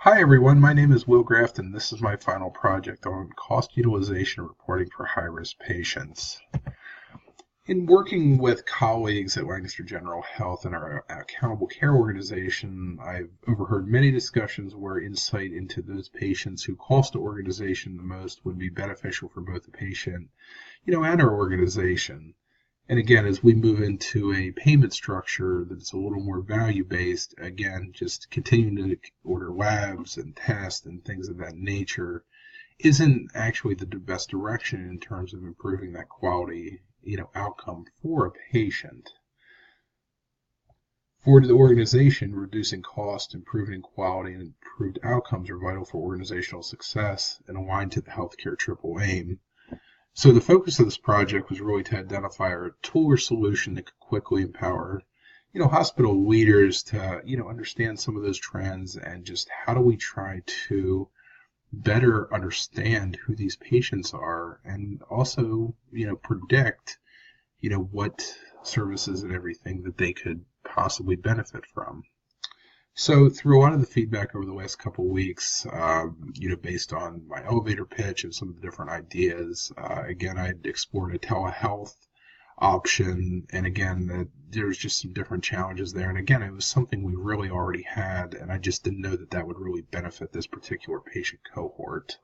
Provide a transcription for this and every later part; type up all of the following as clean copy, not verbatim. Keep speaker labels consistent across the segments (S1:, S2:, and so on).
S1: Hi everyone, my name is Will Graft and this is my final project on cost utilization reporting for high-risk patients. In working with colleagues at Lancaster General Health and our accountable care organization, I've overheard many discussions where insight into those patients who cost the organization the most would be beneficial for both the patient, and our organization. And again, as we move into a payment structure that's a little more value-based, again, just continuing to order labs and tests and things of that nature isn't actually the best direction in terms of improving that quality, outcome for a patient. For the organization, reducing cost, improving quality, and improved outcomes are vital for organizational success and aligned to the healthcare triple aim. So the focus of this project was really to identify a tool or solution that could quickly empower, hospital leaders to, understand some of those trends and just how do we try to better understand who these patients are and also, predict, what services and everything that they could possibly benefit from. So through a lot of the feedback over the last couple of weeks, based on my elevator pitch and some of the different ideas, again, I'd explored a telehealth option, and again, there's just some different challenges there. And again, it was something we really already had, and I just didn't know that that would really benefit this particular patient cohort.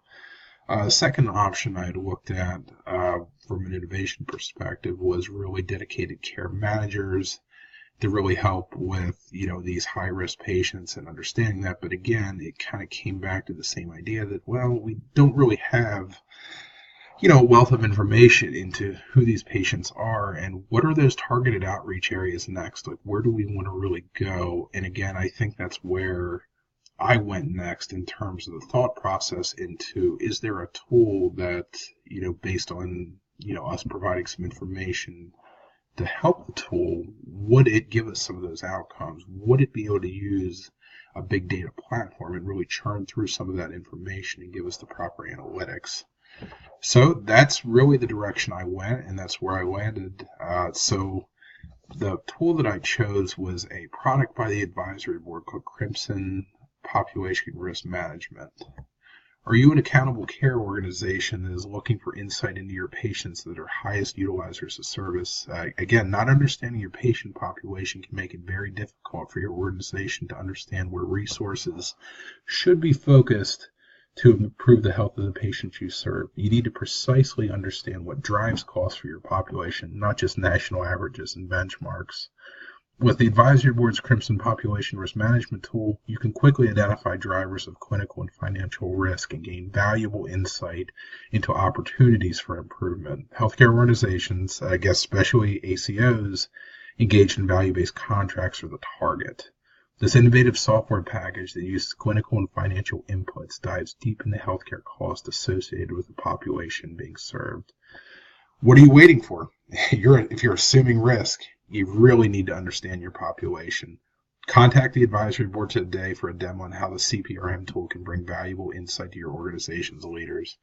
S1: The second option I had looked at from an innovation perspective was really dedicated care managers to really help with, these high-risk patients and understanding that. But again, it kind of came back to the same idea that, well, we don't really have, a wealth of information into who these patients are and what are those targeted outreach areas next? Like, where do we want to really go? And again, I think that's where I went next in terms of the thought process into, is there a tool that, based on, us providing some information to help the tool, would it give us some of those outcomes? Would it be able to use a big data platform and really churn through some of that information and give us the proper analytics? So that's really the direction I went, and that's where I landed. So the tool that I chose was a product by the advisory board called Crimson Population Risk Management. Are you an accountable care organization that is looking for insight into your patients that are highest utilizers of service? Again, not understanding your patient population can make it very difficult for your organization to understand where resources should be focused to improve the health of the patients you serve. You need to precisely understand what drives costs for your population, not just national averages and benchmarks. With the Advisory Board's Crimson Population Risk Management tool, you can quickly identify drivers of clinical and financial risk and gain valuable insight into opportunities for improvement. Healthcare organizations, especially ACOs, engaged in value-based contracts are the target. This innovative software package that uses clinical and financial inputs dives deep into healthcare costs associated with the population being served. What are you waiting for? If you're assuming risk, you really need to understand your population. Contact the advisory board today for a demo on how the CPRM tool can bring valuable insight to your organization's leaders.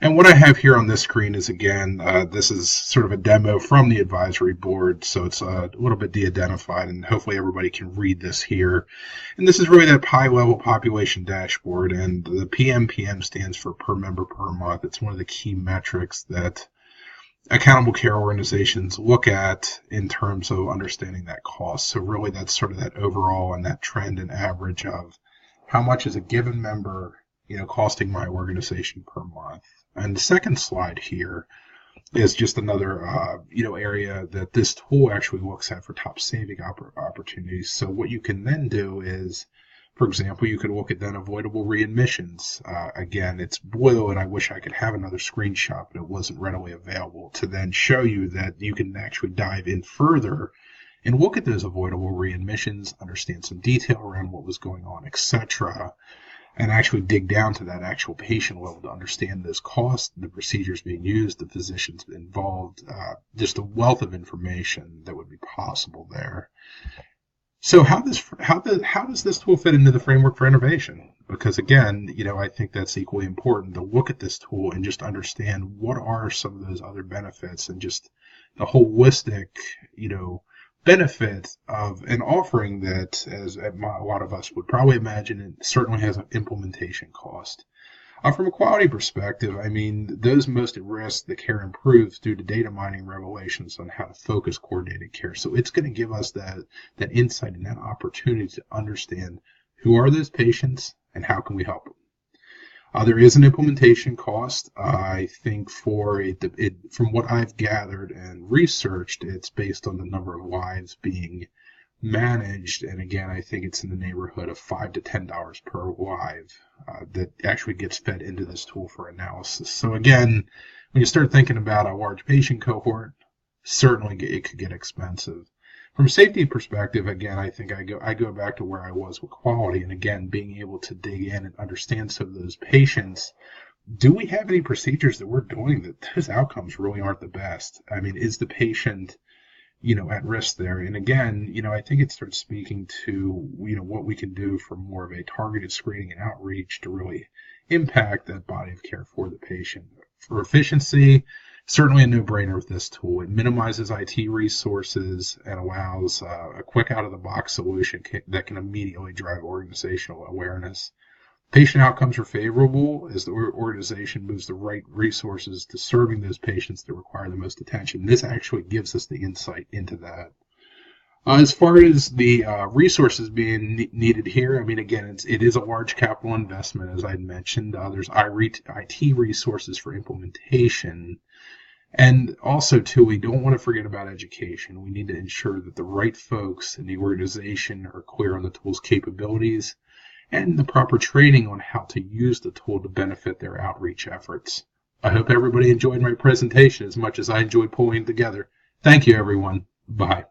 S1: And what I have here on this screen is, again, this is sort of a demo from the advisory board, so it's a little bit de-identified, and hopefully everybody can read this here. And this is really that high-level population dashboard, and the PMPM stands for per member per month. It's one of the key metrics that accountable care organizations look at in terms of understanding that cost. So really that's sort of that overall and that trend and average of how much is a given member, costing my organization per month. And the second slide here is just another, area that this tool actually looks at for top saving opportunities. So what you can then do is, for example, you could look at then avoidable readmissions. Again, it's blue, and I wish I could have another screenshot, but it wasn't readily available to then show you that you can actually dive in further and look at those avoidable readmissions, understand some detail around what was going on, etc., and actually dig down to that actual patient level to understand those costs, the procedures being used, the physicians involved, just a wealth of information that would be possible there. So how does this tool fit into the framework for innovation? Because again, I think that's equally important to look at this tool and just understand what are some of those other benefits and just the holistic, benefit of an offering that, as a lot of us would probably imagine, it certainly has an implementation cost. From a quality perspective, I mean, those most at risk, the care improves due to data mining revelations on how to focus coordinated care. So it's going to give us that insight and that opportunity to understand who are those patients and how can we help them. There is an implementation cost. I think from what I've gathered and researched, it's based on the number of lives being managed, and again, I think it's in the neighborhood of $5 to $10 per live that actually gets fed into this tool for analysis. So again, when you start thinking about a large patient cohort, certainly it could get expensive. From a safety perspective, again, I think I go back to where I was with quality, and again, being able to dig in and understand some of those patients. Do we have any procedures that we're doing that those outcomes really aren't the best? I mean, is the patient at risk there? And again, I think it starts speaking to, what we can do for more of a targeted screening and outreach to really impact that body of care for the patient. For efficiency, certainly a no-brainer with this tool. It minimizes IT resources and allows a quick out-of-the-box solution that can immediately drive organizational awareness. Patient outcomes are favorable as the organization moves the right resources to serving those patients that require the most attention. This actually gives us the insight into that. As far as the resources being needed here, I mean, again, it is a large capital investment, as I mentioned. There's IT resources for implementation. And also, too, we don't want to forget about education. We need to ensure that the right folks in the organization are clear on the tool's capabilities and the proper training on how to use the tool to benefit their outreach efforts. I hope everybody enjoyed my presentation as much as I enjoyed pulling it together. Thank you, everyone. Bye.